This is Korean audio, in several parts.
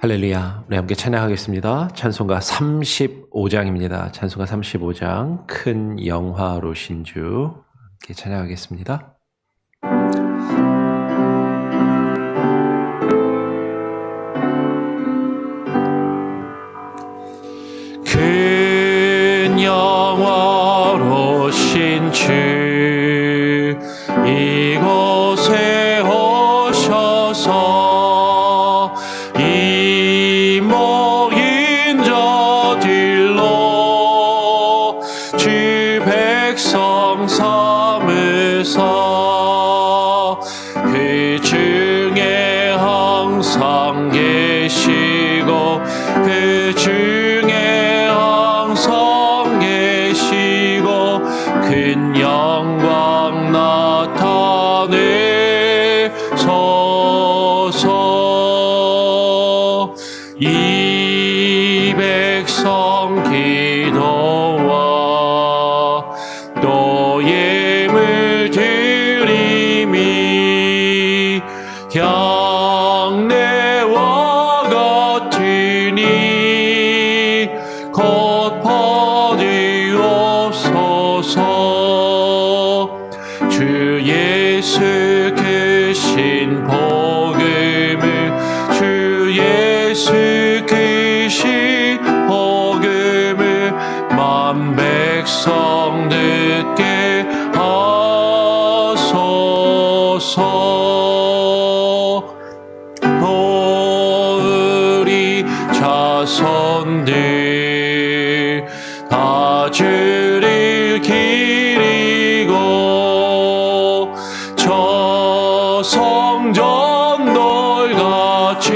할렐루야. 우리 함께 찬양하겠습니다. 찬송가 35장입니다. 찬송가 35장 큰 영화로신 주 함께 찬양하겠습니다. 큰 영화로신 주 이곳에 오셔서 그 중에 항상 계시고 그 중에 항상 계시고 큰 영광 나타내소서. 이 백성 기도와 또 예물 드림이 향내와 같으니 곧 받으옵소서. 주 예수 크신 복음을 주 예수 크신 복음을 만 백성 듣게 하소서. 또 우리 자손들 다 주를 기리고 저 성전 돌같이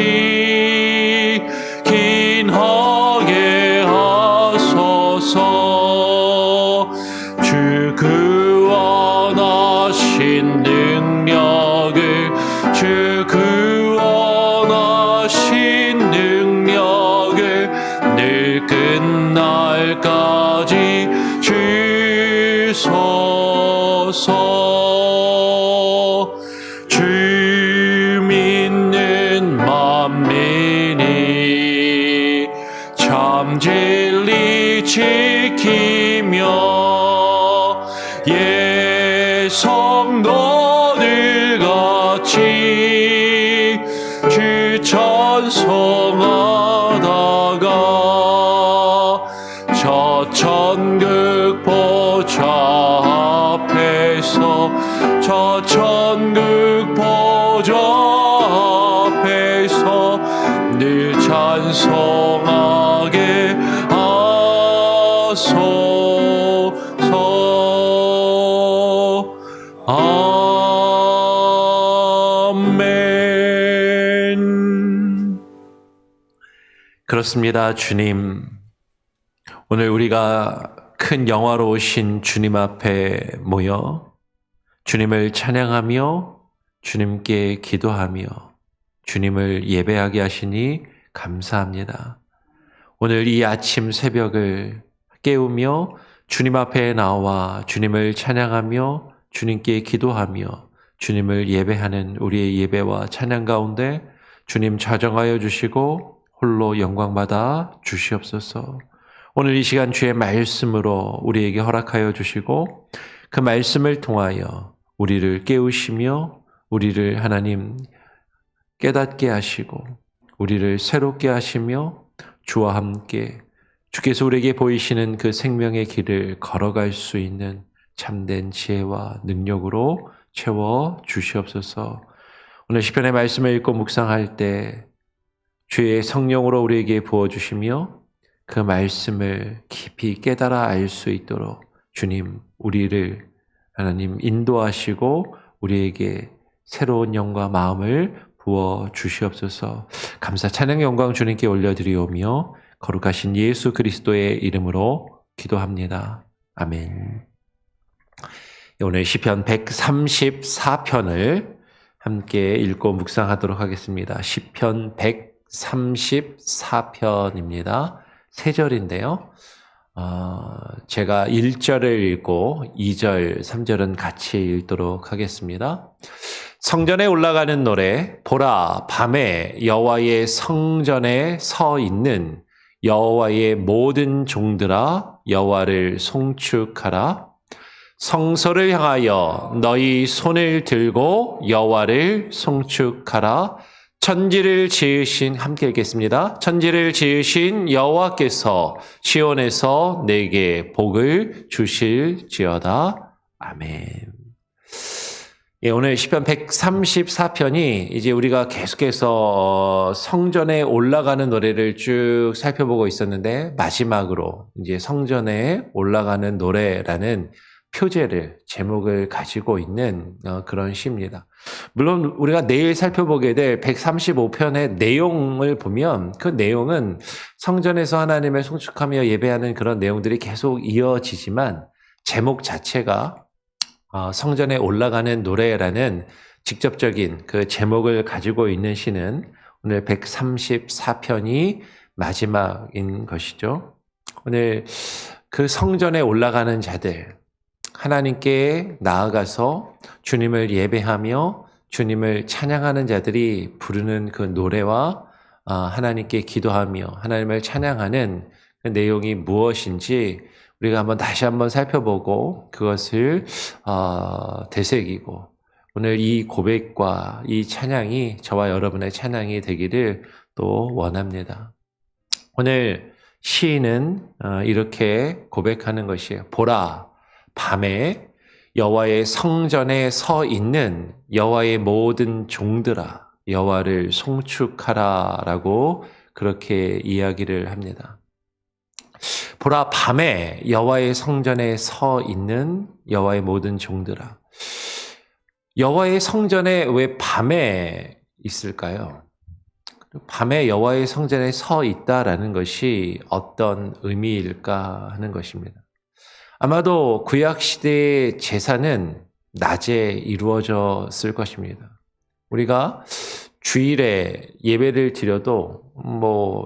긴하게 하소서. 주 구원하신 능력을 주 구원하신 능력을 늘 끝날까지 주소서. 주 믿는 만민이 참 진리 지키며 예 성도들 같이 주 찬송하다가 저 천국 보좌 앞에서 저 천국 보좌 앞에서 늘 찬송하게 하소서. 아멘. 그렇습니다. 주님, 오늘 우리가 큰 영화로우신 주님 앞에 모여 주님을 찬양하며 주님께 기도하며 주님을 예배하게 하시니 감사합니다. 오늘 이 아침 새벽을 깨우며 주님 앞에 나와 주님을 찬양하며 주님께 기도하며 주님을 예배하는 우리의 예배와 찬양 가운데 주님 좌정하여 주시고 홀로 영광받아 주시옵소서. 오늘 이 시간 주의 말씀으로 우리에게 허락하여 주시고 그 말씀을 통하여 우리를 깨우시며 우리를 하나님 깨닫게 하시고 우리를 새롭게 하시며 주와 함께 주께서 우리에게 보이시는 그 생명의 길을 걸어갈 수 있는 참된 지혜와 능력으로 채워 주시옵소서. 오늘 시편의 말씀을 읽고 묵상할 때 주의 성령으로 우리에게 부어주시며 그 말씀을 깊이 깨달아 알 수 있도록 주님 우리를 하나님 인도하시고 우리에게 새로운 영과 마음을 부어 주시옵소서. 감사 찬양 영광 주님께 올려드리오며 거룩하신 예수 그리스도의 이름으로 기도합니다. 아멘. 오늘 시편 134편을 함께 읽고 묵상하도록 하겠습니다. 시편 134편입니다. 세 절인데요. 제가 1절을 읽고 2절, 3절은 같이 읽도록 하겠습니다. 성전에 올라가는 노래. 보라, 밤에 여호와의 성전에 서 있는 여호와의 모든 종들아, 여호와를 송축하라. 성소를 향하여 너희 손을 들고 여호와를 송축하라. 천지를 지으신, 함께 읽겠습니다. 천지를 지으신 여호와께서 시온에서 내게 복을 주실지어다. 아멘. 예, 오늘 시편 134편이 이제 우리가 계속해서 성전에 올라가는 노래를 쭉 살펴보고 있었는데, 마지막으로 이제 성전에 올라가는 노래라는 표제를, 제목을 가지고 있는 그런 시입니다. 물론 우리가 내일 살펴보게 될 135편의 내용을 보면 그 내용은 성전에서 하나님을 송축하며 예배하는 그런 내용들이 계속 이어지지만, 제목 자체가 성전에 올라가는 노래라는 직접적인 그 제목을 가지고 있는 시는 오늘 134편이 마지막인 것이죠. 오늘 그 성전에 올라가는 자들, 하나님께 나아가서 주님을 예배하며 주님을 찬양하는 자들이 부르는 그 노래와 하나님께 기도하며 하나님을 찬양하는 그 내용이 무엇인지 우리가 다시 한번 살펴보고 그것을 되새기고, 오늘 이 고백과 이 찬양이 저와 여러분의 찬양이 되기를 또 원합니다. 오늘 시인은 이렇게 고백하는 것이에요. 보라, 밤에 여호와의 성전에 서 있는 여호와의 모든 종들아, 여호와를 송축하라라고 그렇게 이야기를 합니다. 보라, 밤에 여호와의 성전에 서 있는 여호와의 모든 종들아. 여호와의 성전에 왜 밤에 있을까요? 밤에 여호와의 성전에 서 있다라는 것이 어떤 의미일까 하는 것입니다. 아마도 구약 시대의 제사는 낮에 이루어졌을 것입니다. 우리가 주일에 예배를 드려도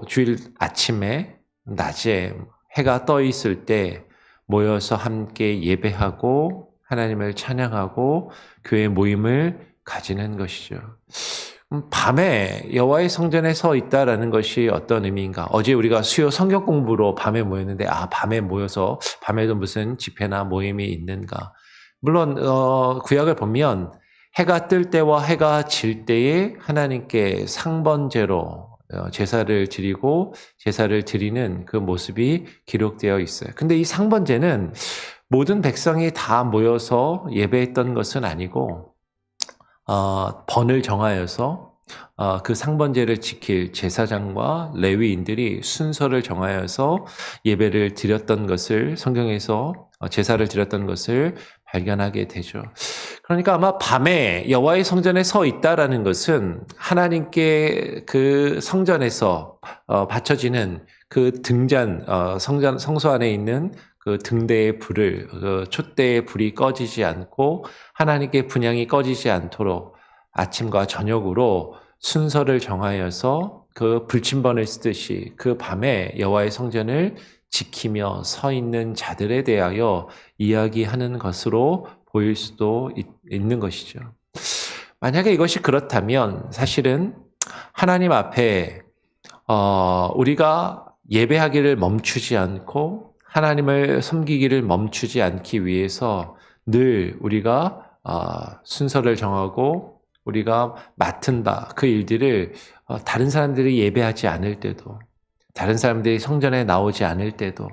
주일 아침에, 낮에 해가 떠 있을 때 모여서 함께 예배하고 하나님을 찬양하고 교회 모임을 가지는 것이죠. 밤에 여호와의 성전에 서 있다라는 것이 어떤 의미인가? 어제 우리가 수요 성경 공부로 밤에 모였는데, 밤에 모여서 밤에도 무슨 집회나 모임이 있는가? 물론 구약을 보면 해가 뜰 때와 해가 질 때에 하나님께 상번제로 제사를 드리고 제사를 드리는 그 모습이 기록되어 있어요. 근데 이 상번제는 모든 백성이 다 모여서 예배했던 것은 아니고, 번을 정하여서 그 상번제를 지킬 제사장과 레위인들이 순서를 정하여서 예배를 드렸던 것을, 성경에서 제사를 드렸던 것을 발견하게 되죠. 그러니까 아마 밤에 여호와의 성전에 서 있다라는 것은 하나님께 그 성전에서 바쳐지는 그 등잔, 성소 안에 있는 그 등대의 불을, 그 촛대의 불이 꺼지지 않고 하나님께 분향이 꺼지지 않도록 아침과 저녁으로 순서를 정하여서 그 불침번을 쓰듯이 그 밤에 여호와의 성전을 지키며 서 있는 자들에 대하여 이야기하는 것으로 보일 수도 있는 것이죠. 만약에 이것이 그렇다면 사실은 하나님 앞에 우리가 예배하기를 멈추지 않고 하나님을 섬기기를 멈추지 않기 위해서 늘 우리가 순서를 정하고 우리가 맡은 바 그 일들을 다른 사람들이 예배하지 않을 때도, 다른 사람들이 성전에 나오지 않을 때도,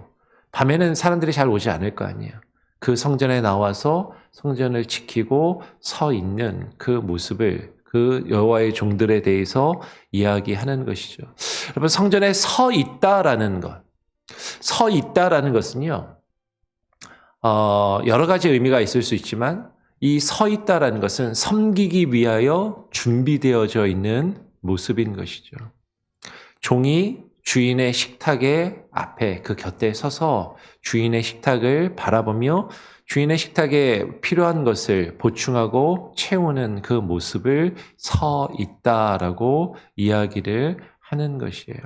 밤에는 사람들이 잘 오지 않을 거 아니에요. 그 성전에 나와서 성전을 지키고 서 있는 그 모습을, 그 여호와의 종들에 대해서 이야기하는 것이죠. 여러분, 성전에 서 있다라는 것, 서 있다라는 것은요, 여러 가지 의미가 있을 수 있지만 이 서 있다라는 것은 섬기기 위하여 준비되어져 있는 모습인 것이죠. 종이 주인의 식탁의 앞에, 그 곁에 서서 주인의 식탁을 바라보며 주인의 식탁에 필요한 것을 보충하고 채우는 그 모습을 서 있다라고 이야기를 하는 것이에요.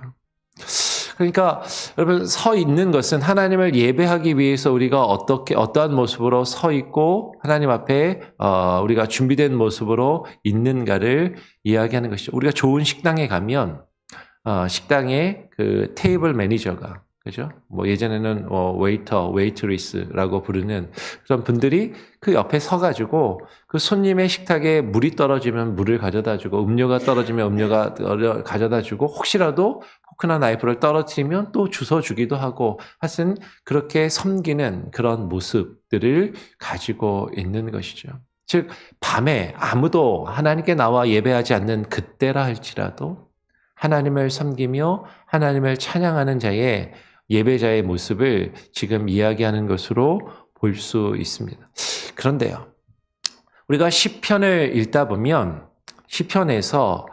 그러니까 여러분 서 있는 것은 하나님을 예배하기 위해서 우리가 어떠한 모습으로 서 있고 하나님 앞에 우리가 준비된 모습으로 있는가를 이야기하는 것이죠. 우리가 좋은 식당에 가면 식당에 그 테이블 매니저가 그죠? 뭐 예전에는 웨이터, 웨이트리스라고 부르는 그런 분들이 그 옆에 서가지고 그 손님의 식탁에 물이 떨어지면 물을 가져다주고 음료가 떨어지면 음료가 가져다주고 혹시라도 포크나 나이프를 떨어뜨리면 또 주워주기도 하고 하여튼 그렇게 섬기는 그런 모습들을 가지고 있는 것이죠. 즉 밤에 아무도 하나님께 나와 예배하지 않는 그때라 할지라도 하나님을 섬기며 하나님을 찬양하는 자의 예배자의 모습을 지금 이야기하는 것으로 볼 수 있습니다. 그런데요, 우리가 시편을 읽다 보면 시편에서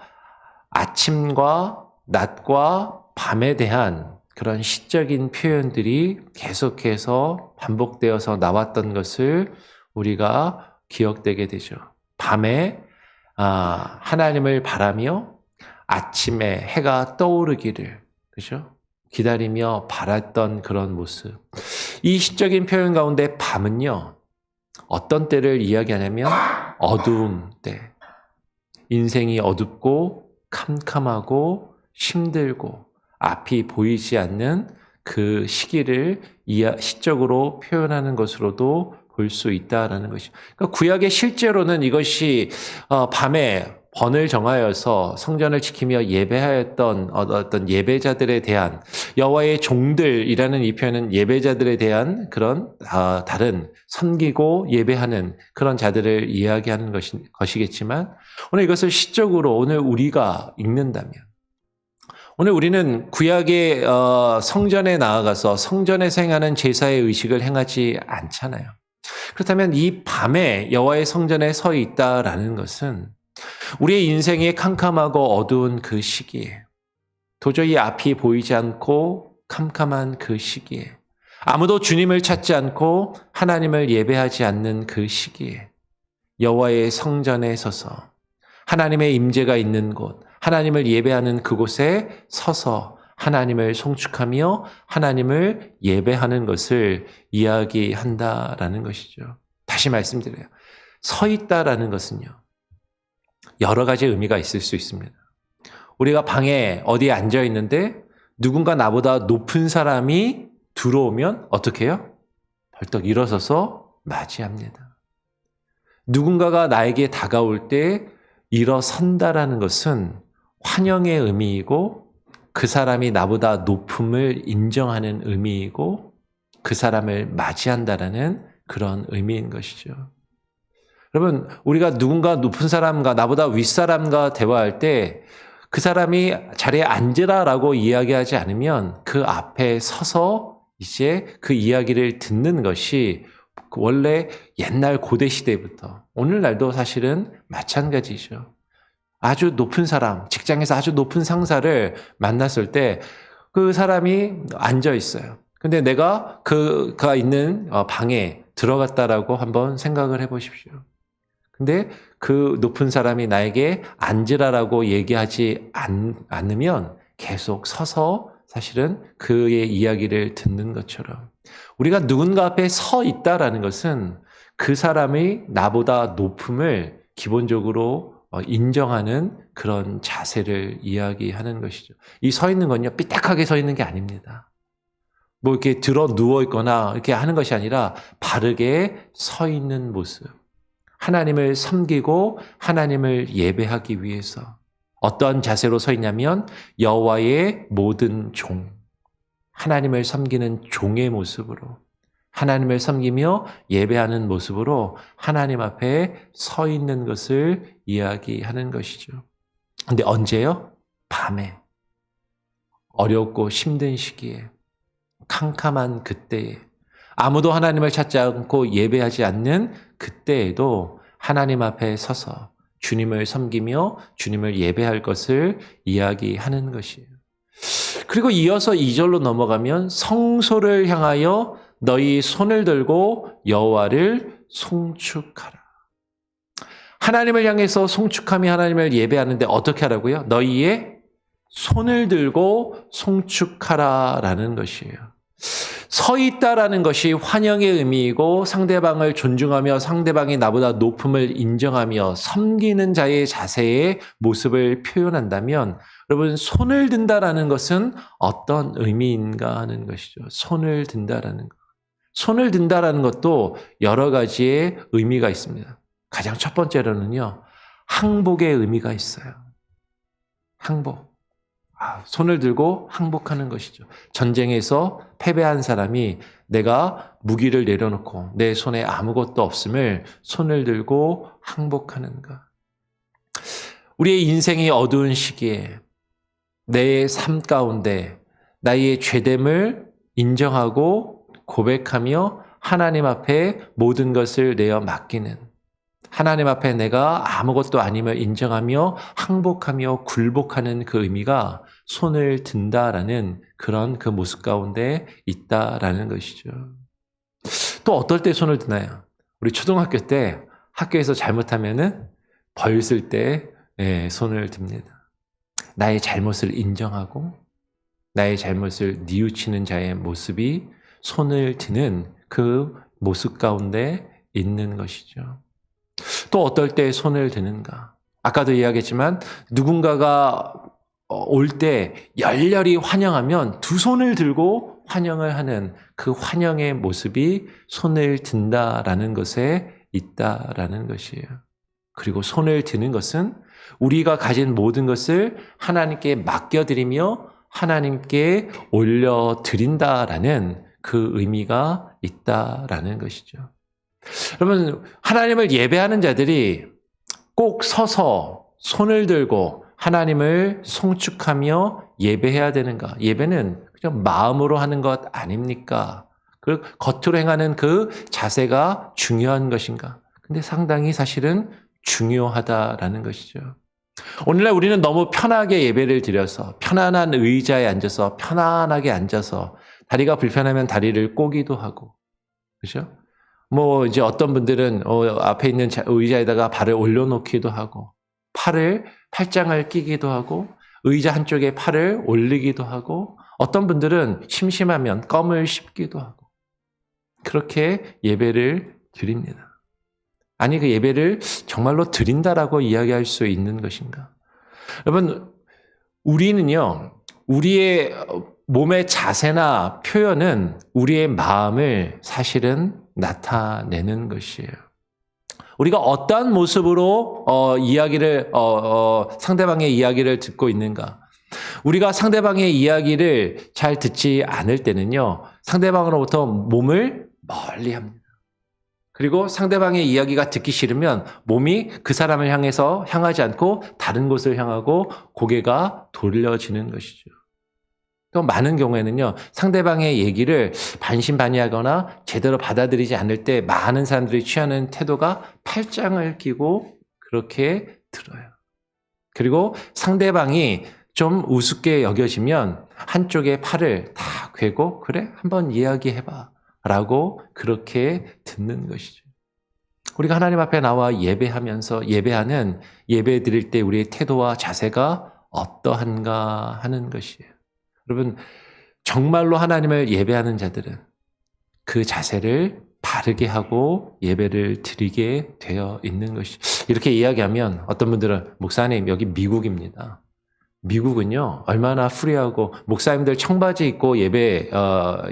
아침과 낮과 밤에 대한 그런 시적인 표현들이 계속해서 반복되어서 나왔던 것을 우리가 기억되게 되죠. 밤에 하나님을 바라며 아침에 해가 떠오르기를, 그죠? 기다리며 바랐던 그런 모습. 이 시적인 표현 가운데 밤은요, 어떤 때를 이야기하냐면 어두움 때. 인생이 어둡고 캄캄하고 힘들고 앞이 보이지 않는 그 시기를 시적으로 표현하는 것으로도 볼 수 있다라는 것이죠. 그러니까 구약에 실제로는 이것이 밤에 번을 정하여서 성전을 지키며 예배하였던 어떤 예배자들에 대한 여호와의 종들이라는 이 표현은 예배자들에 대한 그런 다른 섬기고 예배하는 그런 자들을 이야기하는 것이겠지만 오늘 이것을 시적으로 오늘 우리가 읽는다면 오늘 우리는 구약의 성전에 나아가서 성전에서 행하는 제사의 의식을 행하지 않잖아요. 그렇다면 이 밤에 여호와의 성전에 서 있다라는 것은 우리의 인생이 캄캄하고 어두운 그 시기에 도저히 앞이 보이지 않고 캄캄한 그 시기에 아무도 주님을 찾지 않고 하나님을 예배하지 않는 그 시기에 여호와의 성전에 서서 하나님의 임재가 있는 곳, 하나님을 예배하는 그곳에 서서 하나님을 송축하며 하나님을 예배하는 것을 이야기한다라는 것이죠. 다시 말씀드려요. 서 있다라는 것은요. 여러 가지 의미가 있을 수 있습니다. 우리가 방에 어디에 앉아 있는데 누군가 나보다 높은 사람이 들어오면 어떻게 해요? 벌떡 일어서서 맞이합니다. 누군가가 나에게 다가올 때 일어선다라는 것은 환영의 의미이고 그 사람이 나보다 높음을 인정하는 의미이고 그 사람을 맞이한다라는 그런 의미인 것이죠. 여러분, 우리가 누군가 높은 사람과 나보다 윗사람과 대화할 때 그 사람이 자리에 앉으라라고 이야기하지 않으면 그 앞에 서서 이제 그 이야기를 듣는 것이 원래 옛날 고대 시대부터 오늘날도 사실은 마찬가지죠. 아주 높은 사람, 직장에서 아주 높은 상사를 만났을 때 그 사람이 앉아 있어요. 근데 내가 그가 있는 방에 들어갔다라고 한번 생각을 해보십시오. 근데 그 높은 사람이 나에게 앉으라라고 얘기하지 않으면 계속 서서 사실은 그의 이야기를 듣는 것처럼 우리가 누군가 앞에 서 있다라는 것은 그 사람이 나보다 높음을 기본적으로 인정하는 그런 자세를 이야기하는 것이죠. 이 서 있는 건요, 삐딱하게 서 있는 게 아닙니다. 뭐 이렇게 들어 누워 있거나 이렇게 하는 것이 아니라 바르게 서 있는 모습. 하나님을 섬기고 하나님을 예배하기 위해서 어떤 자세로 서 있냐면 여호와의 모든 종, 하나님을 섬기는 종의 모습으로 하나님을 섬기며 예배하는 모습으로 하나님 앞에 서 있는 것을 이야기하는 것이죠. 근데 언제요? 밤에 어렵고 힘든 시기에 캄캄한 그때에 아무도 하나님을 찾지 않고 예배하지 않는 그때에도 하나님 앞에 서서 주님을 섬기며 주님을 예배할 것을 이야기하는 것이에요. 그리고 이어서 2절로 넘어가면 성소를 향하여 너희 손을 들고 여호와를 송축하라. 하나님을 향해서 송축하며 하나님을 예배하는데 어떻게 하라고요? 너희의 손을 들고 송축하라라는 것이에요. 서 있다라는 것이 환영의 의미이고 상대방을 존중하며 상대방이 나보다 높음을 인정하며 섬기는 자의 자세의 모습을 표현한다면 여러분 손을 든다라는 것은 어떤 의미인가 하는 것이죠. 손을 든다라는 것. 손을 든다라는 것도 여러 가지의 의미가 있습니다. 가장 첫 번째로는요. 항복의 의미가 있어요. 항복. 손을 들고 항복하는 것이죠. 전쟁에서 패배한 사람이 내가 무기를 내려놓고 내 손에 아무것도 없음을 손을 들고 항복하는 것. 우리의 인생이 어두운 시기에 내 삶 가운데 나의 죄됨을 인정하고 고백하며 하나님 앞에 모든 것을 내어 맡기는 하나님 앞에 내가 아무것도 아님을 인정하며 항복하며 굴복하는 그 의미가 손을 든다라는 그런 그 모습 가운데 있다라는 것이죠. 또 어떨 때 손을 드나요? 우리 초등학교 때 학교에서 잘못하면은 벌 쓸 때 손을 듭니다. 나의 잘못을 인정하고 나의 잘못을 뉘우치는 자의 모습이 손을 드는 그 모습 가운데 있는 것이죠. 또 어떨 때 손을 드는가? 아까도 이야기했지만 누군가가 올 때 열렬히 환영하면 두 손을 들고 환영을 하는 그 환영의 모습이 손을 든다라는 것에 있다라는 것이에요. 그리고 손을 드는 것은 우리가 가진 모든 것을 하나님께 맡겨드리며 하나님께 올려드린다라는 그 의미가 있다라는 것이죠. 여러분, 하나님을 예배하는 자들이 꼭 서서 손을 들고 하나님을 송축하며 예배해야 되는가? 예배는 그냥 마음으로 하는 것 아닙니까? 그 겉으로 행하는 그 자세가 중요한 것인가? 근데 상당히 사실은 중요하다라는 것이죠. 오늘날 우리는 너무 편하게 예배를 드려서 편안한 의자에 앉아서 편안하게 앉아서 다리가 불편하면 다리를 꼬기도 하고, 그렇죠? 이제 어떤 분들은 앞에 있는 의자에다가 발을 올려놓기도 하고, 팔짱을 끼기도 하고, 의자 한쪽에 팔을 올리기도 하고, 어떤 분들은 심심하면 껌을 씹기도 하고, 그렇게 예배를 드립니다. 아니, 그 예배를 정말로 드린다라고 이야기할 수 있는 것인가? 여러분, 우리는요, 우리의 몸의 자세나 표현은 우리의 마음을 사실은 나타내는 것이에요. 우리가 어떠한 모습으로 상대방의 이야기를 듣고 있는가? 우리가 상대방의 이야기를 잘 듣지 않을 때는요, 상대방으로부터 몸을 멀리 합니다. 그리고 상대방의 이야기가 듣기 싫으면 몸이 그 사람을 향하지 않고 다른 곳을 향하고 고개가 돌려지는 것이죠. 또 많은 경우에는요, 상대방의 얘기를 반신반의하거나 제대로 받아들이지 않을 때 많은 사람들이 취하는 태도가 팔짱을 끼고 그렇게 들어요. 그리고 상대방이 좀 우습게 여겨지면 한쪽에 팔을 다 괴고, 그래? 한번 이야기해봐. 라고 그렇게 듣는 것이죠. 우리가 하나님 앞에 나와 예배하면서 예배하는 예배 드릴 때 우리의 태도와 자세가 어떠한가 하는 것이에요. 여러분, 정말로 하나님을 예배하는 자들은 그 자세를 바르게 하고 예배를 드리게 되어 있는 것이죠. 이렇게 이야기하면 어떤 분들은 목사님 여기 미국입니다. 미국은요 얼마나 프리하고 목사님들 청바지 입고 예배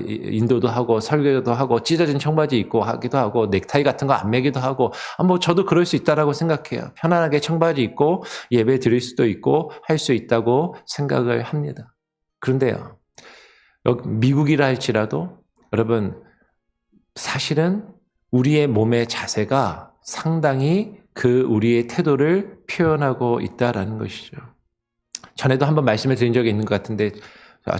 인도도 하고 설교도 하고 찢어진 청바지 입고 하기도 하고 넥타이 같은 거 안 매기도 하고 저도 그럴 수 있다라고 생각해요. 편안하게 청바지 입고 예배 드릴 수도 있고 할 수 있다고 생각을 합니다. 그런데요 미국이라 할지라도 여러분 사실은 우리의 몸의 자세가 상당히 그 우리의 태도를 표현하고 있다라는 것이죠. 전에도 한번 말씀을 드린 적이 있는 것 같은데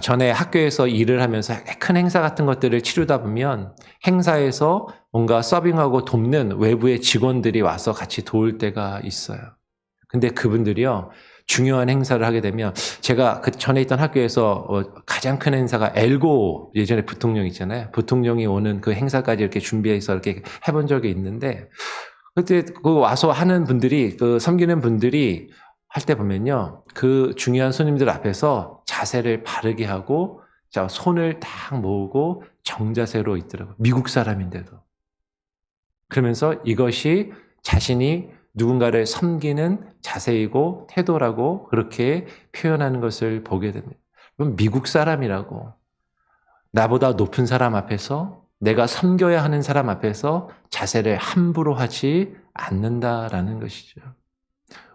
전에 학교에서 일을 하면서 큰 행사 같은 것들을 치르다 보면 행사에서 뭔가 서빙하고 돕는 외부의 직원들이 와서 같이 도울 때가 있어요. 근데 그분들이요 중요한 행사를 하게 되면 제가 그 전에 있던 학교에서 가장 큰 행사가 엘고 예전에 부통령 있잖아요. 부통령이 오는 그 행사까지 이렇게 준비해서 이렇게 해본 적이 있는데 그때 그 와서 하는 분들이 그 섬기는 분들이 할 때 보면요. 그 중요한 손님들 앞에서 자세를 바르게 하고 자, 손을 딱 모으고 정자세로 있더라고요. 미국 사람인데도. 그러면서 이것이 자신이 누군가를 섬기는 자세이고 태도라고 그렇게 표현하는 것을 보게 됩니다. 그럼 미국 사람이라고 나보다 높은 사람 앞에서 내가 섬겨야 하는 사람 앞에서 자세를 함부로 하지 않는다라는 것이죠.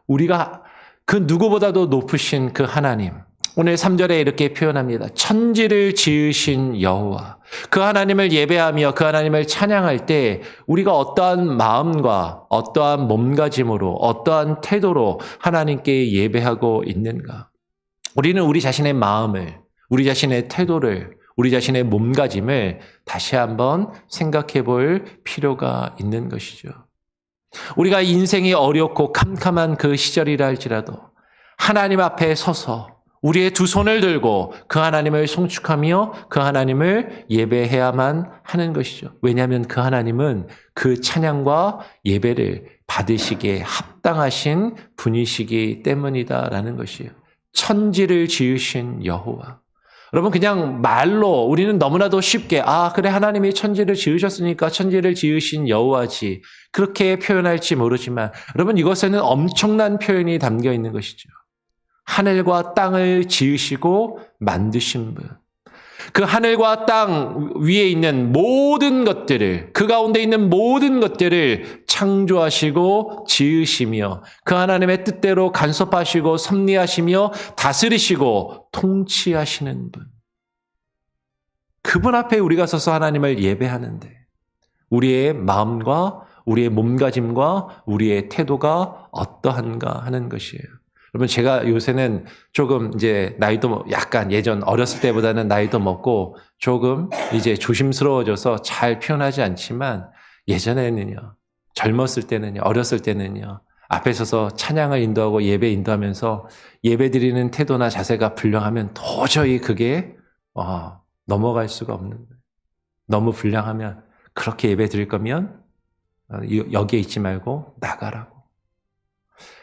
우리가 그 누구보다도 높으신 그 하나님, 오늘 3절에 이렇게 표현합니다. 천지를 지으신 여호와, 그 하나님을 예배하며 그 하나님을 찬양할 때 우리가 어떠한 마음과 어떠한 몸가짐으로 어떠한 태도로 하나님께 예배하고 있는가? 우리는 우리 자신의 마음을, 우리 자신의 태도를, 우리 자신의 몸가짐을 다시 한번 생각해 볼 필요가 있는 것이죠. 우리가 인생이 어렵고 캄캄한 그 시절이라 할지라도 하나님 앞에 서서 우리의 두 손을 들고 그 하나님을 송축하며 그 하나님을 예배해야만 하는 것이죠. 왜냐하면 그 하나님은 그 찬양과 예배를 받으시기에 합당하신 분이시기 때문이다라는 것이에요. 천지를 지으신 여호와. 여러분 그냥 말로 우리는 너무나도 쉽게 그래 하나님이 천지를 지으셨으니까 천지를 지으신 여호와지 그렇게 표현할지 모르지만 여러분 이것에는 엄청난 표현이 담겨 있는 것이죠. 하늘과 땅을 지으시고 만드신 분. 그 하늘과 땅 위에 있는 모든 것들을, 그 가운데 있는 모든 것들을 창조하시고 지으시며 그 하나님의 뜻대로 간섭하시고 섭리하시며 다스리시고 통치하시는 분. 그분 앞에 우리가 서서 하나님을 예배하는데 우리의 마음과 우리의 몸가짐과 우리의 태도가 어떠한가 하는 것이에요. 여러분 제가 요새는 조금 이제 나이도 약간 예전 어렸을 때보다는 나이도 먹고 조금 이제 조심스러워져서 잘 표현하지 않지만 예전에는요. 젊었을 때는요. 어렸을 때는요. 앞에 서서 찬양을 인도하고 예배 인도하면서 예배 드리는 태도나 자세가 불량하면 도저히 그게 넘어갈 수가 없는 거예요. 너무 불량하면 그렇게 예배 드릴 거면 여기에 있지 말고 나가라고.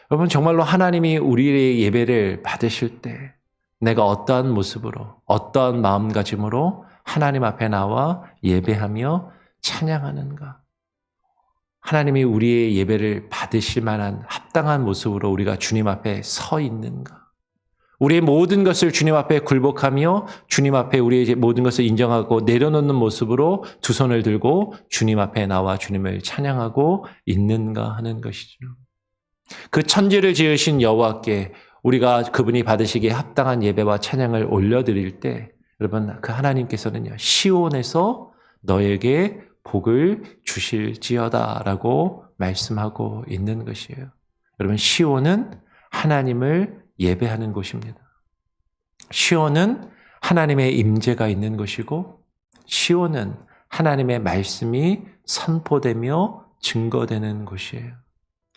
여러분 정말로 하나님이 우리의 예배를 받으실 때 내가 어떠한 모습으로 어떠한 마음가짐으로 하나님 앞에 나와 예배하며 찬양하는가? 하나님이 우리의 예배를 받으실 만한 합당한 모습으로 우리가 주님 앞에 서 있는가? 우리의 모든 것을 주님 앞에 굴복하며 주님 앞에 우리의 모든 것을 인정하고 내려놓는 모습으로 두 손을 들고 주님 앞에 나와 주님을 찬양하고 있는가 하는 것이죠. 그 천지를 지으신 여호와께 우리가 그분이 받으시기에 합당한 예배와 찬양을 올려드릴 때 여러분 그 하나님께서는요 시온에서 너에게 복을 주실지어다라고 말씀하고 있는 것이에요. 여러분 시온은 하나님을 예배하는 곳입니다. 시온은 하나님의 임재가 있는 곳이고 시온은 하나님의 말씀이 선포되며 증거되는 곳이에요.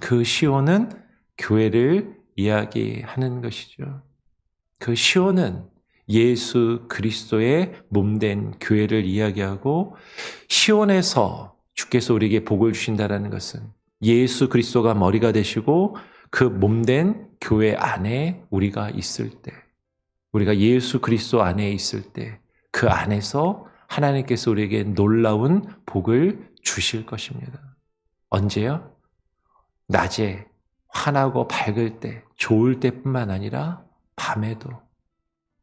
그 시온은 교회를 이야기하는 것이죠. 그 시온은 예수 그리스도의 몸된 교회를 이야기하고 시온에서 주께서 우리에게 복을 주신다는 것은 예수 그리스도가 머리가 되시고 그 몸된 교회 안에 우리가 있을 때 우리가 예수 그리스도 안에 있을 때 그 안에서 하나님께서 우리에게 놀라운 복을 주실 것입니다. 언제요? 낮에 환하고 밝을 때, 좋을 때뿐만 아니라 밤에도,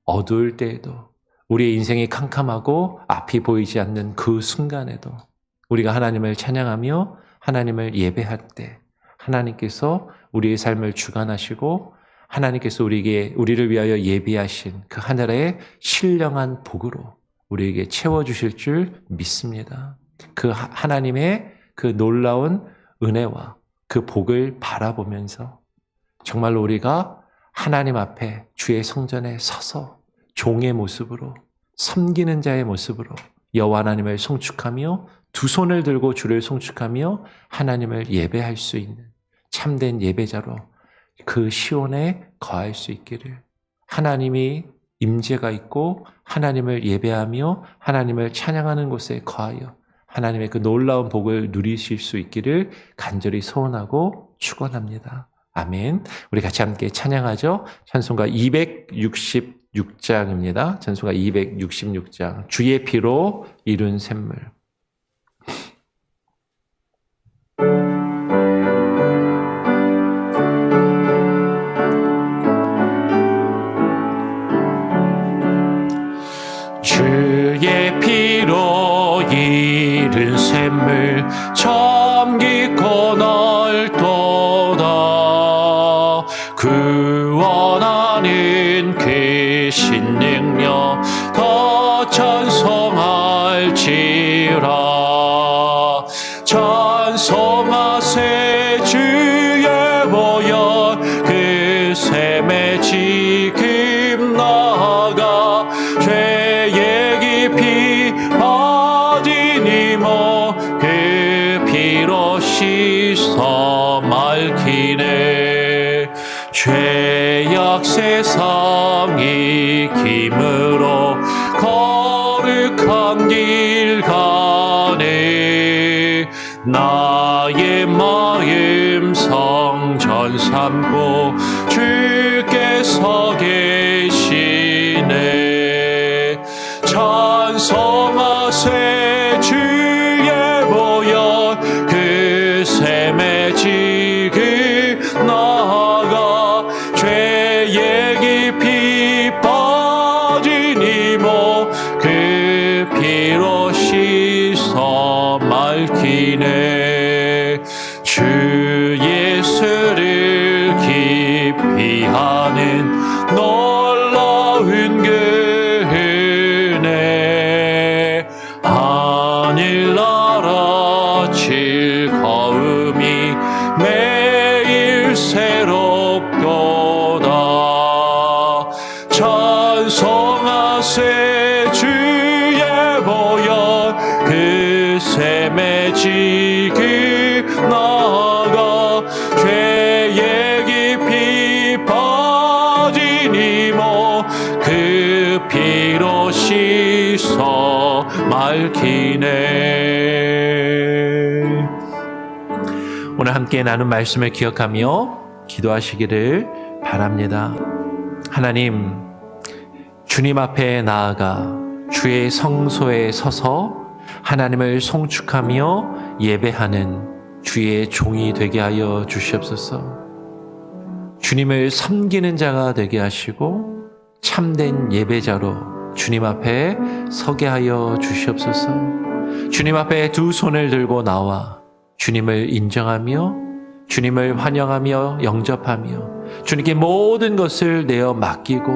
어두울 때에도, 우리의 인생이 캄캄하고 앞이 보이지 않는 그 순간에도 우리가 하나님을 찬양하며 하나님을 예배할 때 하나님께서 우리의 삶을 주관하시고 하나님께서 우리를 위하여 예비하신 그 하늘의 신령한 복으로 우리에게 채워주실 줄 믿습니다. 그 하나님의 그 놀라운 은혜와 그 복을 바라보면서 정말로 우리가 하나님 앞에 주의 성전에 서서 종의 모습으로 섬기는 자의 모습으로 여호와 하나님을 송축하며 두 손을 들고 주를 송축하며 하나님을 예배할 수 있는 참된 예배자로 그 시온에 거할 수 있기를 하나님이 임재가 있고 하나님을 예배하며 하나님을 찬양하는 곳에 거하여 하나님의 그 놀라운 복을 누리실 수 있기를 간절히 소원하고 축원합니다. 아멘. 우리 같이 함께 찬양하죠. 찬송가 266장입니다. 찬송가 266장. 주의 피로 이룬 샘물. 주의 피로 이룬 샘물 참 깊고 넓도다. 구원하는 그 신능력 더 찬송할지라. 찬송하세 주의 보혈 그 샘에 지금 나아가 죄의 깊이 빠진 이모 그 피로 씻어 맑히네. 죄악 세상이 김으로 거룩한 길 가네. 나의 마음 성전 삼고 주께서 계시네. 찬송하세 주의 보혈 그 샘에 지금 나아가 죄의 깊이 빠진 이모 그 피로 씻어 맑히네. 주 예수를 깊이 아는 놀라운 그 은혜. 하늘나라 즐거움이 매일 새롭도다. 찬송하세 주의 보혈 그 샘에 지금 나아가 죄의 깊이 빠진 이모 그 피로 씻어 맑히네. 오늘 함께 나눈 말씀을 기억하며 기도하시기를 바랍니다. 하나님, 주님 앞에 나아가 주의 성소에 서서 하나님을 송축하며 예배하는 주의 종이 되게 하여 주시옵소서. 주님을 섬기는 자가 되게 하시고 참된 예배자로 주님 앞에 서게 하여 주시옵소서. 주님 앞에 두 손을 들고 나와 주님을 인정하며 주님을 환영하며 영접하며 주님께 모든 것을 내어 맡기고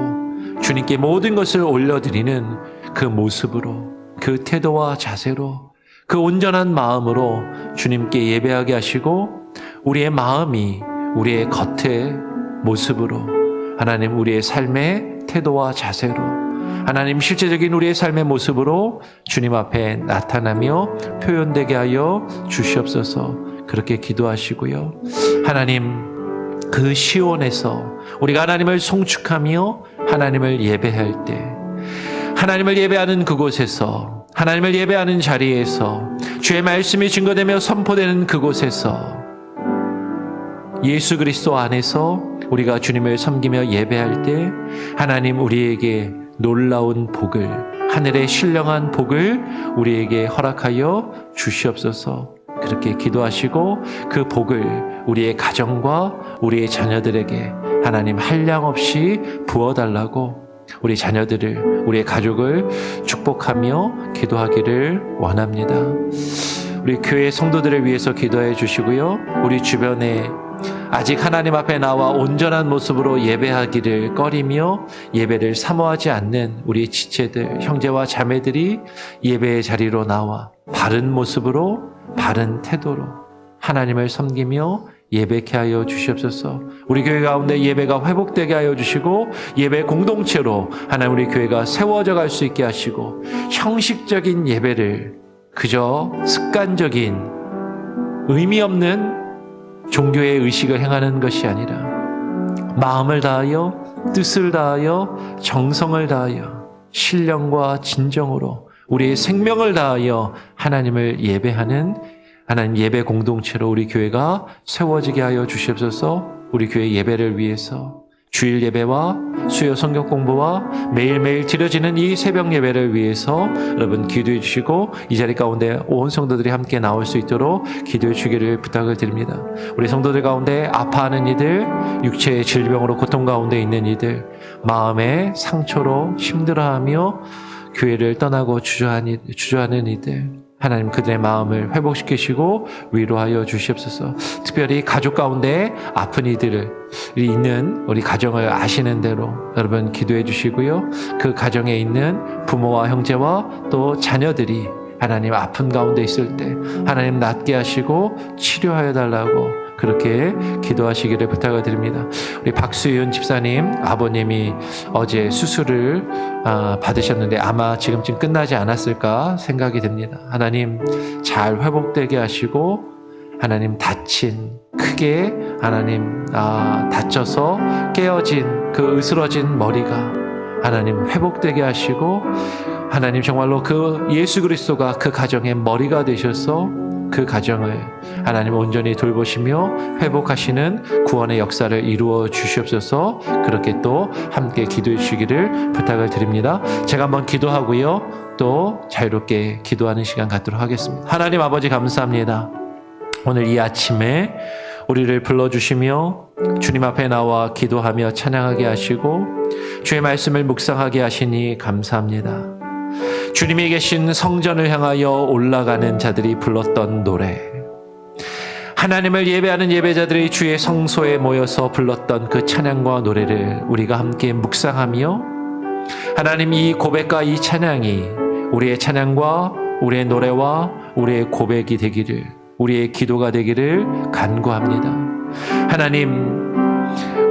주님께 모든 것을 올려드리는 그 모습으로, 그 태도와 자세로, 그 온전한 마음으로 주님께 예배하게 하시고 우리의 마음이 우리의 겉의 모습으로 하나님 우리의 삶의 태도와 자세로 하나님 실제적인 우리의 삶의 모습으로 주님 앞에 나타나며 표현되게 하여 주시옵소서. 그렇게 기도하시고요. 하나님, 그 시온에서 우리가 하나님을 송축하며 하나님을 예배할 때, 하나님을 예배하는 그곳에서, 하나님을 예배하는 자리에서, 주의 말씀이 증거되며 선포되는 그곳에서 예수 그리스도 안에서 우리가 주님을 섬기며 예배할 때 하나님 우리에게 놀라운 복을, 하늘의 신령한 복을 우리에게 허락하여 주시옵소서. 그렇게 기도하시고 그 복을 우리의 가정과 우리의 자녀들에게 하나님 한량없이 부어달라고 우리 자녀들을, 우리의 가족을 축복하며 기도하기를 원합니다. 우리 교회 성도들을 위해서 기도해 주시고요. 우리 주변에 아직 하나님 앞에 나와 온전한 모습으로 예배하기를 꺼리며 예배를 사모하지 않는 우리 지체들, 형제와 자매들이 예배의 자리로 나와 바른 모습으로, 바른 태도로 하나님을 섬기며 예배케 하여 주시옵소서. 우리 교회 가운데 예배가 회복되게 하여 주시고 예배 공동체로 하나님 우리 교회가 세워져 갈 수 있게 하시고 형식적인 예배를 그저 습관적인 의미 없는 종교의 의식을 행하는 것이 아니라 마음을 다하여 뜻을 다하여 정성을 다하여 신령과 진정으로 우리의 생명을 다하여 하나님을 예배하는 하나님 예배 공동체로 우리 교회가 세워지게 하여 주시옵소서. 우리 교회 예배를 위해서 주일 예배와 수요 성경 공부와 매일매일 드려지는 이 새벽 예배를 위해서 여러분 기도해 주시고 이 자리 가운데 온 성도들이 함께 나올 수 있도록 기도해 주기를 부탁을 드립니다. 우리 성도들 가운데 아파하는 이들, 육체의 질병으로 고통 가운데 있는 이들, 마음의 상처로 힘들어하며 교회를 떠나고 주저하는 이들, 하나님 그들의 마음을 회복시키시고 위로하여 주시옵소서. 특별히 가족 가운데 아픈 이들이 있는 우리 가정을 아시는 대로 여러분 기도해 주시고요. 그 가정에 있는 부모와 형제와 또 자녀들이 하나님 아픈 가운데 있을 때 하나님 낫게 하시고 치료하여 달라고 그렇게 기도하시기를 부탁을 드립니다. 우리 박수윤 집사님 아버님이 어제 수술을 받으셨는데 아마 지금쯤 끝나지 않았을까 생각이 듭니다. 하나님 잘 회복되게 하시고 하나님 크게 하나님 다쳐서 깨어진 그 으스러진 머리가 하나님 회복되게 하시고 하나님 정말로 그 예수 그리스도가 그 가정의 머리가 되셔서 그 가정을 하나님 온전히 돌보시며 회복하시는 구원의 역사를 이루어 주시옵소서. 그렇게 또 함께 기도해 주시기를 부탁을 드립니다. 제가 한번 기도하고요. 또 자유롭게 기도하는 시간 갖도록 하겠습니다. 하나님 아버지 감사합니다. 오늘 이 아침에 우리를 불러주시며 주님 앞에 나와 기도하며 찬양하게 하시고 주의 말씀을 묵상하게 하시니 감사합니다. 주님이 계신 성전을 향하여 올라가는 자들이 불렀던 노래, 하나님을 예배하는 예배자들이 주의 성소에 모여서 불렀던 그 찬양과 노래를 우리가 함께 묵상하며 하나님 이 고백과 이 찬양이 우리의 찬양과 우리의 노래와 우리의 고백이 되기를, 우리의 기도가 되기를 간구합니다. 하나님,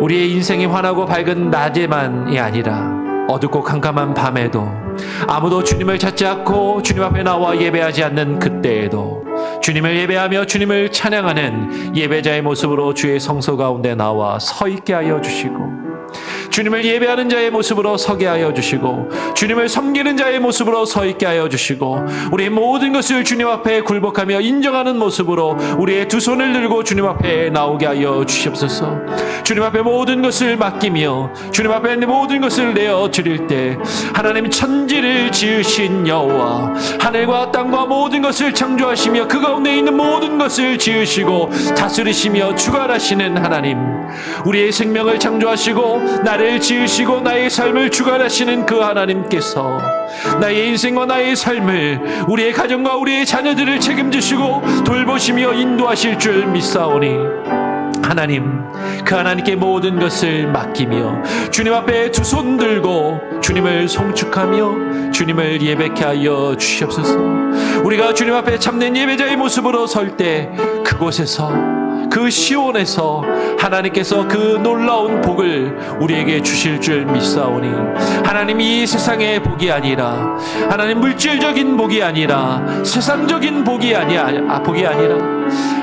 우리의 인생이 환하고 밝은 낮에만이 아니라 어둡고 캄캄한 밤에도 아무도 주님을 찾지 않고 주님 앞에 나와 예배하지 않는 그때에도 주님을 예배하며 주님을 찬양하는 예배자의 모습으로 주의 성소 가운데 나와 서 있게 하여 주시고, 주님을 예배하는 자의 모습으로 서게 하여 주시고, 주님을 섬기는 자의 모습으로 서 있게 하여 주시고, 우리의 모든 것을 주님 앞에 굴복하며 인정하는 모습으로 우리의 두 손을 들고 주님 앞에 나오게 하여 주시옵소서. 주님 앞에 모든 것을 맡기며 주님 앞에 모든 것을 내어 드릴 때 하나님 천지를 지으신 여호와, 하늘과 땅과 모든 것을 창조하시며 그 가운데 있는 모든 것을 지으시고 다스리시며 주관하시는 하나님, 우리의 생명을 창조하시고 나를 지으시고 나의 삶을 주관하시는 그 하나님께서 나의 인생과 나의 삶을, 우리의 가정과 우리의 자녀들을 책임지시고 돌보시며 인도하실 줄 믿사오니 하나님, 그 하나님께 모든 것을 맡기며 주님 앞에 두 손 들고 주님을 송축하며 주님을 예배케 하여 주시옵소서. 우리가 주님 앞에 참된 예배자의 모습으로 설 때 그곳에서, 그 시온에서 하나님께서 그 놀라운 복을 우리에게 주실 줄 믿사오니 하나님, 이 세상의 복이 아니라, 하나님 물질적인 복이 아니라, 세상적인 복이 아니라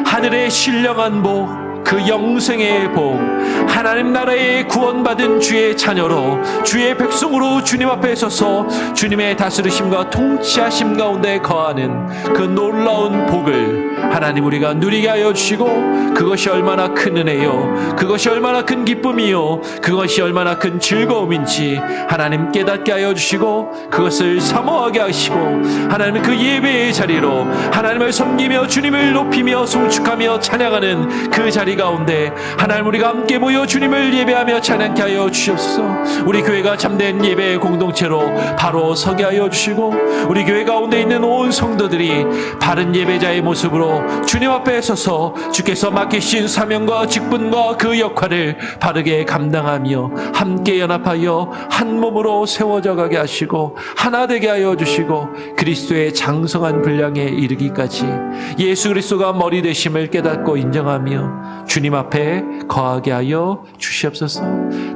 하늘의 신령한 복, 그 영생의 복, 하나님 나라에 구원받은 주의 자녀로 주의 백성으로 주님 앞에 서서 주님의 다스리심과 통치하심 가운데 거하는 그 놀라운 복을 하나님 우리가 누리게 하여 주시고, 그것이 얼마나 큰 은혜요, 그것이 얼마나 큰 기쁨이요, 그것이 얼마나 큰 즐거움인지 하나님 깨닫게 하여 주시고 그것을 사모하게 하시고, 하나님 그 예배의 자리로 하나님을 섬기며 주님을 높이며 송축하며 찬양하는 그 자리 가운데 하나님 우리가 함께 모여 주님을 예배하며 찬양케 하여 주시옵소서. 우리 교회가 참된 예배의 공동체로 바로 서게 하여 주시고, 우리 교회 가운데 있는 온 성도들이 바른 예배자의 모습으로 주님 앞에 서서 주께서 맡기신 사명과 직분과 그 역할을 바르게 감당하며 함께 연합하여 한 몸으로 세워져 가게 하시고 하나 되게 하여 주시고, 그리스도의 장성한 분량에 이르기까지 예수 그리스도가 머리 되심을 깨닫고 인정하며 주님 앞에 거하게 하여 주시옵소서.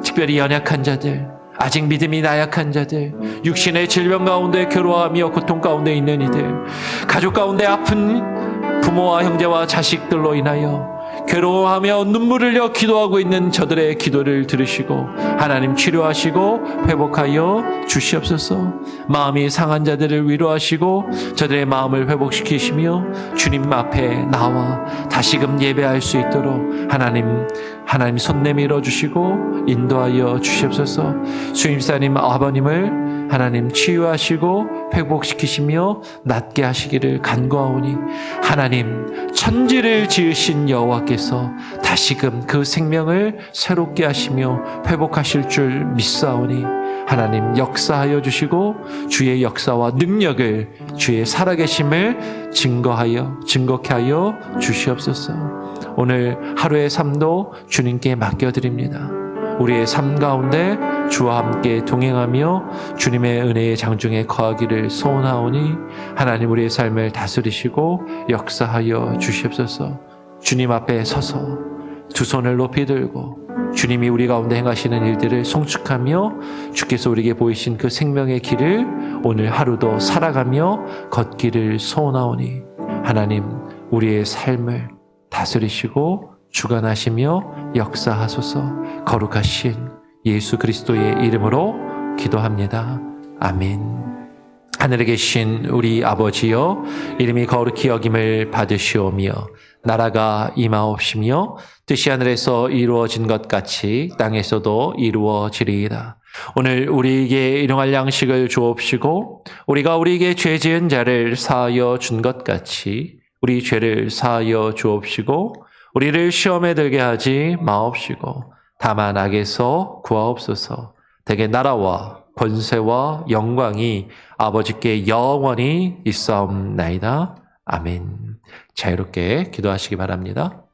특별히 연약한 자들, 아직 믿음이 나약한 자들, 육신의 질병 가운데 괴로워하며 고통 가운데 있는 이들, 가족 가운데 아픈 부모와 형제와 자식들로 인하여 괴로워하며 눈물을 흘려 기도하고 있는 저들의 기도를 들으시고 하나님 치료하시고 회복하여 주시옵소서. 마음이 상한 자들을 위로하시고 저들의 마음을 회복시키시며 주님 앞에 나와 다시금 예배할 수 있도록 하나님 하나님 손 내밀어 주시고 인도하여 주시옵소서. 수임사님 아버님을 하나님 치유하시고 회복시키시며 낫게 하시기를 간구하오니 하나님 천지를 지으신 여호와께서 다시금 그 생명을 새롭게 하시며 회복하실 줄 믿사오니 하나님 역사하여 주시고 주의 역사와 능력을 주의 살아계심을 증거케 하여 주시옵소서. 오늘 하루의 삶도 주님께 맡겨드립니다. 우리의 삶 가운데 주와 함께 동행하며 주님의 은혜의 장중에 거하기를 소원하오니 하나님 우리의 삶을 다스리시고 역사하여 주시옵소서. 주님 앞에 서서 두 손을 높이 들고 주님이 우리 가운데 행하시는 일들을 송축하며 주께서 우리에게 보이신 그 생명의 길을 오늘 하루도 살아가며 걷기를 소원하오니 하나님 우리의 삶을 다스리시고 주관하시며 역사하소서. 거룩하신 예수 그리스도의 이름으로 기도합니다. 아멘. 하늘에 계신 우리 아버지여, 이름이 거룩히 여김을 받으시오며 나라가 임하옵시며 뜻이 하늘에서 이루어진 것 같이 땅에서도 이루어지리이다. 오늘 우리에게 일용할 양식을 주옵시고 우리가 우리에게 죄 지은 자를 사하여 준 것 같이 우리 죄를 사하여 주옵시고 우리를 시험에 들게 하지 마옵시고 다만 악에서 구하옵소서. 대개 나라와 권세와 영광이 아버지께 영원히 있사옵나이다. 아멘. 자유롭게 기도하시기 바랍니다.